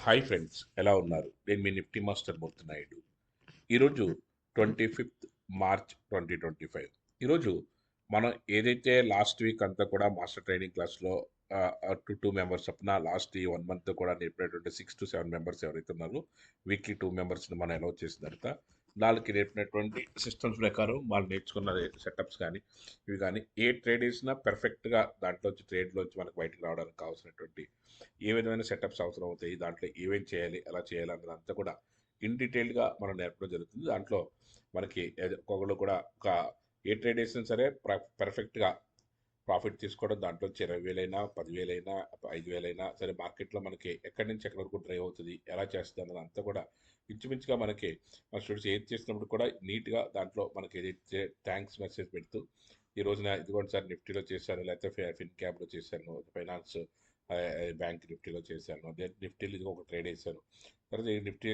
Hi friends, ఎలా ఉన్నారు? నేను మీ నిఫ్టీ మాస్టర్ మూర్తి నాయుడు. ఈరోజు 25th మార్చ్ 2025. ఈరోజు మనం ఏదైతే లాస్ట్ వీక్ అంతా కూడా మాస్టర్ ట్రైనింగ్ క్లాస్లో టూ మెంబర్స్ చొప్పున లాస్ట్ ఈ 1 మంత్ కూడా నేర్పినటువంటి 6 to 7 మెంబర్స్ ఎవరైతే ఉన్నారో వీక్లీ 2 మెంబర్స్ని మనం అలౌ చేసిన తర్వాత వాళ్ళకి నేర్పినటువంటి సిస్టమ్స్ ప్రకారం వాళ్ళు నేర్చుకున్న సెటప్స్ కానీ ఇవి కానీ ఏ ట్రేడ్ వేసినా పెర్ఫెక్ట్గా దాంట్లోంచి ట్రేడ్లోంచి మనకు బయటకు రావడానికి కావాల్సినటువంటి ఏ విధమైన సెటప్స్ అవసరం అవుతాయి, దాంట్లో ఏమేం చేయాలి, ఎలా చేయాలి అన్నదంతా కూడా ఇన్ డీటెయిల్గా మనం నేర్పడం జరుగుతుంది. దాంట్లో మనకి ఒక్కొక్కళ్ళు కూడా ఒక ఏ ట్రేడ్ వేసినా సరే పర్ఫెక్ట్గా ప్రాఫిట్ తీసుకోవడం, దాంట్లో 20,000 10,000 5,000 సరే మార్కెట్లో మనకి ఎక్కడి నుంచి ఎక్కడి వరకు డ్రైవ్ అవుతుంది, ఎలా చేస్తుంది అన్నది అంతా కూడా ఇంచుమించుగా మనకి మన స్టూడెంట్స్ ఏది చేసినప్పుడు కూడా నీట్గా దాంట్లో మనకి ఏదైతే థ్యాంక్స్ మెసేజ్ పెడుతూ ఈ రోజున ఇదిగోండి సార్ నిఫ్టీలో చేశాను, లేకపోతే ఫిన్ క్యాబ్లో చేశాను, ఫైనాన్స్ బ్యాంక్ నిఫ్టీలో చేశాను, నిఫ్టీలో ఇది ఒక ట్రేడ్ వేసాను, తర్వాత ఈ నిఫ్టీ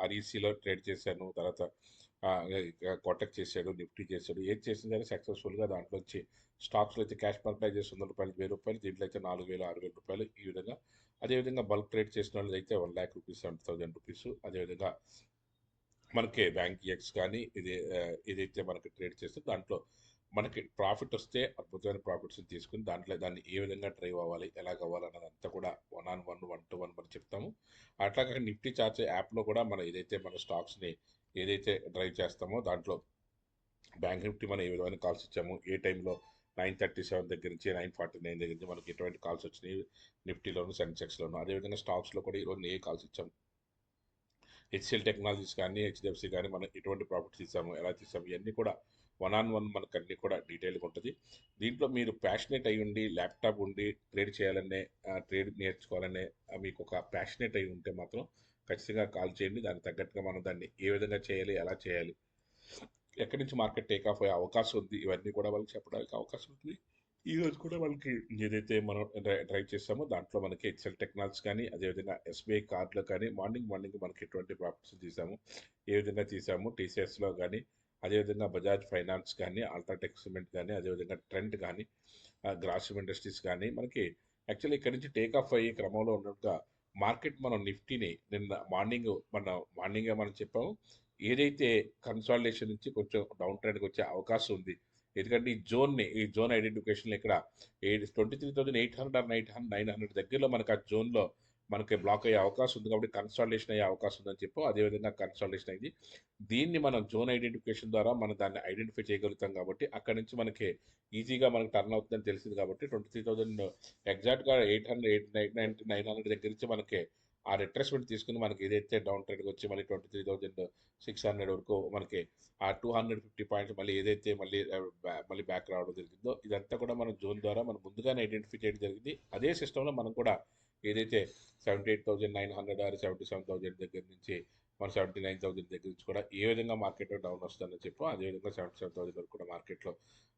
ఆర్ఈసీలో ట్రేడ్ చేశాను, తర్వాత కోటక్ చేశాడు, నిఫ్టీ చేశాడు, ఏది చేసినా సరే సక్సెస్ఫుల్గా దాంట్లో వచ్చి స్టాక్స్లో అయితే క్యాష్ పర్చేజ్ చేసి ₹100 ₹1,000, దీంట్లో అయితే 4,000 6,000 ఈ విధంగా. అదేవిధంగా బల్క్ ట్రేడ్ చేసిన వాళ్ళు అయితే ₹1,00,000 ₹70,000. అదేవిధంగా మనకి బ్యాంక్ ఎక్స్ కానీ ఏదైతే మనకి ట్రేడ్ చేస్తే దాంట్లో మనకి ప్రాఫిట్ వస్తే అద్భుతమైన ప్రాఫిట్స్ తీసుకుని దాన్ని ఏ విధంగా డ్రైవ్ అవ్వాలి, ఎలాగ అవ్వాలి అన్నదంతా కూడా 1-on-1 మనం చెప్తాము. అట్లాగే నిఫ్టీ చార్జ్ యాప్లో కూడా మనం ఏదైతే మన స్టాక్స్ని ఏదైతే డ్రైవ్ చేస్తామో దాంట్లో బ్యాంక్ నిఫ్టీ మనం ఏ విధమైన కాల్స్ ఇచ్చాము, ఏ టైంలో 9:37 దగ్గర నుంచి 9:49 దగ్గర నుంచి మనకి ఎటువంటి కాల్స్ వచ్చినాయి నిఫ్టీలోను సెన్సెక్స్లోను, అదేవిధంగా స్టాక్స్లో కూడా ఈరోజు ఏ కాల్స్ ఇచ్చాము, హెచ్సిఎల్ టెక్నాలజీస్ కానీ హెచ్డిఎఫ్సి కానీ మనం ఎటువంటి ప్రాఫిట్స్ తీసాము, ఎలా తీసాము, ఇవన్నీ కూడా 1-on-1 మనకు అన్నీ కూడా డీటెయిల్గా ఉంటుంది. దీంట్లో మీరు ప్యాషనేట్ అయి ఉండి ల్యాప్టాప్ ఉండి ట్రేడ్ చేయాలనే ట్రేడ్ నేర్చుకోవాలనే మీకు ఒక ప్యాషనేట్ అయి ఉంటే మాత్రం ఖచ్చితంగా కాల్ చేయండి. దానికి తగ్గట్టుగా మనం దాన్ని ఏ విధంగా చేయాలి, ఎలా చేయాలి, ఎక్కడి నుంచి మార్కెట్ టేక్ ఆఫ్ అయ్యే అవకాశం ఉంది, ఇవన్నీ కూడా వాళ్ళకి చెప్పడానికి అవకాశం ఉంటుంది. ఈ రోజు కూడా వాళ్ళకి ఏదైతే మనం డ్రైవ్ చేస్తామో దాంట్లో మనకి ఎక్సెల్ టెక్నాలజీస్ కానీ అదేవిధంగా ఎస్బీఐ కార్డులో కానీ మార్నింగ్ మనకి ఎటువంటి ప్రాఫిట్స్ తీసాము, ఏ విధంగా తీసాము, టీసీఎస్లో కానీ అదేవిధంగా బజాజ్ ఫైనాన్స్ కానీ అల్ట్రాటెక్ సిమెంట్ కానీ అదేవిధంగా ట్రెండ్ కానీ గ్రాసిమ్ ఇండస్ట్రీస్ కానీ మనకి యాక్చువల్లీ ఇక్కడి నుంచి టేక్ ఆఫ్ అయ్యే క్రమంలో ఉన్నట్టుగా మార్కెట్ మనం నిఫ్టీని నిన్న మార్నింగే మనం చెప్పాము ఏదైతే కన్సాలిడేషన్ నుంచి కొంచెం డౌన్ ట్రెండ్కి వచ్చే అవకాశం ఉంది. ఎందుకంటే ఈ జోన్ ఐడెంటిఫికేషన్లో ఇక్కడ 23,800 ఆర్ 900 దగ్గరలో మనకు ఆ జోన్లో మనకి బ్లాక్ అయ్యే అవకాశం ఉంది. కాబట్టి కన్సాలిడేషన్ అయ్యే అవకాశం ఉందని చెప్పి అదేవిధంగా కన్సాలిడేషన్ అయింది. దీన్ని మనం జోన్ ఐడెంటిఫికేషన్ ద్వారా మనం దాన్ని ఐడెంటిఫై చేయగలుగుతాం. కాబట్టి అక్కడ నుంచి మనకి ఈజీగా మనకు టర్న్ అవుతుందని తెలిసింది. కాబట్టి 23,000 ఎగ్జాక్ట్గా 900 దగ్గర నుంచి మనకి ఆ రిట్రెస్మెంట్ తీసుకుని మనకి ఏదైతే డౌన్ ట్రెండ్కి వచ్చి మళ్ళీ 23,600 వరకు మనకి ఆ 250 పాయింట్స్ మళ్ళీ ఏదైతే మళ్ళీ బ్యాక్ రావడం జరిగిందో ఇదంతా కూడా మనం జోన్ ద్వారా మనం ముందుగానే ఐడెంటిఫై చేయడం జరిగింది. అదే సిస్టంలో మనం కూడా ఏదైతే 78,900 ఆర్ 77,000 దగ్గర నుంచి మన 79,000 దగ్గర నుంచి కూడా ఏ విధంగా మార్కెట్లో డౌన్ వస్తుందని చెప్పి అదేవిధంగా 77,000 వరకు కూడా మార్కెట్లో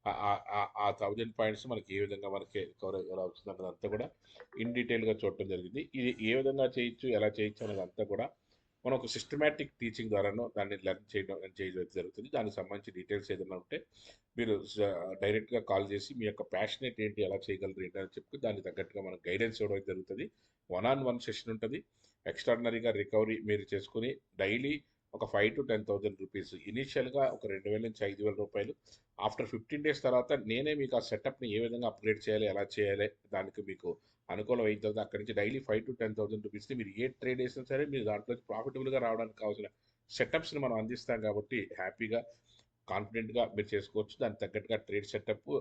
ఆ 1000 పాయింట్స్ మనకి ఏ విధంగా మనకి రికవర్ ఎలా వస్తుంది అన్నదంతా కూడా ఇన్ డీటెయిల్గా చూడటం జరిగింది. ఇది ఏ విధంగా చేయొచ్చు, ఎలా చేయొచ్చు అనేదంతా కూడా మనం ఒక సిస్టమేటిక్ టీచింగ్ ద్వారాను దాన్ని లెర్న్ చేయడం జరుగుతుంది. దానికి సంబంధించి డీటెయిల్స్ ఏదైనా ఉంటే మీరు డైరెక్ట్గా కాల్ చేసి మీ యొక్క ప్యాషనేట్ ఏంటి, ఎలా చేయగలరు ఏంటి అని చెప్పి దానికి తగ్గట్టుగా మనకు గైడెన్స్ ఇవ్వడం జరుగుతుంది. 1-on-1 సెషన్ ఉంటుంది. ఎక్స్ట్రాడినరీగా రికవరీ మీరు చేసుకుని డైలీ ఒక 5,000 to 10,000 ఇనీషియల్గా ఒక 2,000 నుంచి 5,000 రూపాయలు. ఆఫ్టర్ 15 days తర్వాత నేనే మీకు ఆ సెటప్ని ఏ విధంగా అప్గ్రేడ్ చేయాలి, ఎలా చేయాలి దానికి మీకు అనుకూలం అయిన తర్వాత అక్కడి నుంచి డైలీ 5,000 to 10,000 మీరు ఏ ట్రేడ్ వేసినా సరే మీరు దాంట్లో ప్రాఫిటబుల్గా రావడానికి కావాల్సిన సెటప్స్ని మనం అందిస్తాం. కాబట్టి హ్యాపీగా కాన్ఫిడెంట్గా మీరు చేసుకోవచ్చు. దానికి తగ్గట్టుగా ట్రేడ్ సెటప్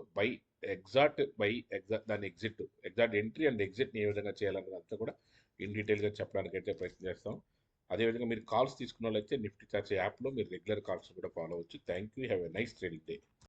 దాని ఎగ్జాక్ట్ ఎంట్రీ అండ్ ఎగ్జిట్ని ఏ విధంగా చేయాలన్నది అంతా కూడా ఇన్ డీటెయిల్గా చెప్పడానికి అయితే ప్రయత్నం చేస్తాం. అదేవిధంగా మీరు కాల్స్ తీసుకున్న వాళ్ళైతే నిఫ్టీ చార్జ్ యాప్లో మీరు రెగ్యులర్ కాల్స్ కూడా ఫాలో అవ్వచ్చు. Thank you. Have a nice trading day.